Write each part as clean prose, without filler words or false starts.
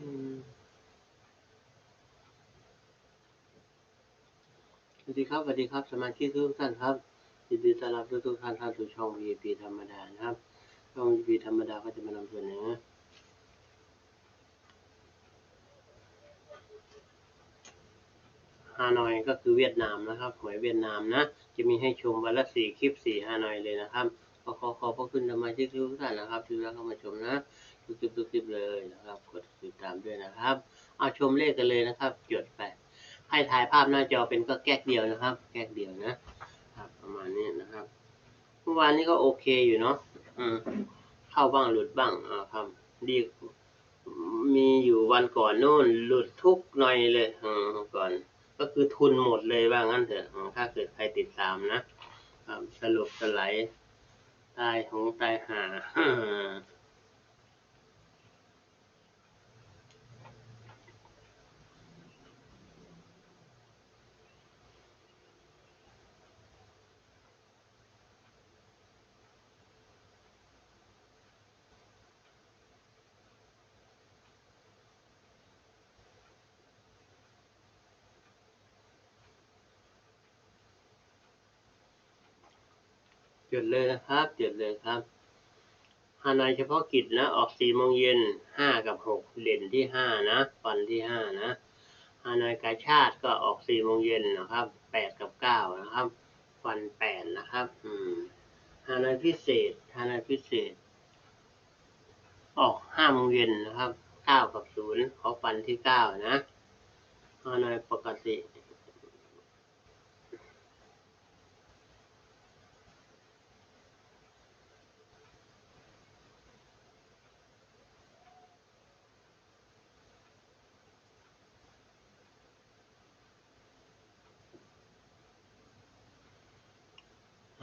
สวัสดีครับสวัสดีครับสมาชิกทุกท่านครับยินดีต้อนรับทุกท่านเข้าสู่ช่อง VIP ธรรมดานะครับช่อง VIP ธรรมดาก็จะมานำเสนอฮานอยก็คือเวียดนามนะครับหวยเวียดนามนะจะมีให้ชมวันละ4คลิป4ฮานอยเลยนะครับขอพระคุณสมาชิกทุกท่านนะครับที่เข้ามาชมนะทุกคลิปเลยนะครับกดติดตามด้วยนะครับเอาชมเลขกันเลยนะครับจดไปให้ถ่ายภาพหน้าจอเป็นก็แก๊กเดียวนะครับแก๊กเดียวนะครับประมาณนี้นะครับเมื่อวานนี้ก็โอเคอยู่เนาะเข้าบ้างหลุดบ้างครับดีมีอยู่วันก่อนโน่นหลุดทุกหน่อยเลยก่อนก็คือทุนหมดเลยว่างั้นเถอะถ้าเกิดใครติดตามนะสรุปสไลด์ตายของตายหาจดเลยนะครับจดเลยครับฮานอยเฉพาะกิจนะออก4 โมงเย็น5 กับ 6เด่นที่5นะฟันที่5นะฮานอยกาชาติก็ออก4 โมงเย็นนะครับ8 กับ 9นะครับฟัน8นะครับฮานอยพิเศษออก5 โมงเย็นนะครับ9 กับ 0เขาฟันที่9นะฮานอยปกติ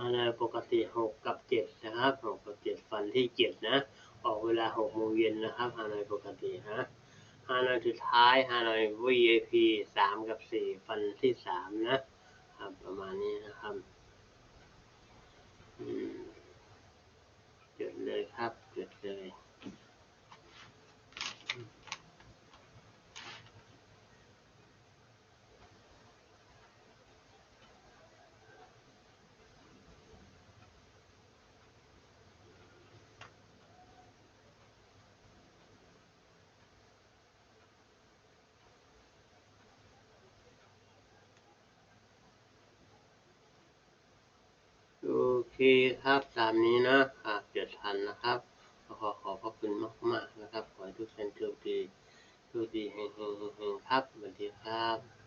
ฮานอยปกติ6 กับ 7นะครับ6 กับ 7ฟันที่7นะออกเวลา6 โมงเย็นนะครับฮานอยปกตินะฮานอยสุดท้ายฮานอย VIP 3 กับ 4ฟันที่3นะครับประมาณนี้นะครับจดเลยครับจดเลยโอเคครับตามนี้นะครับจดทันนะครับขอบพระคุณมากๆนะครับขอให้ทุกท่านโชคดีเฮงๆครับสวัสดีครับ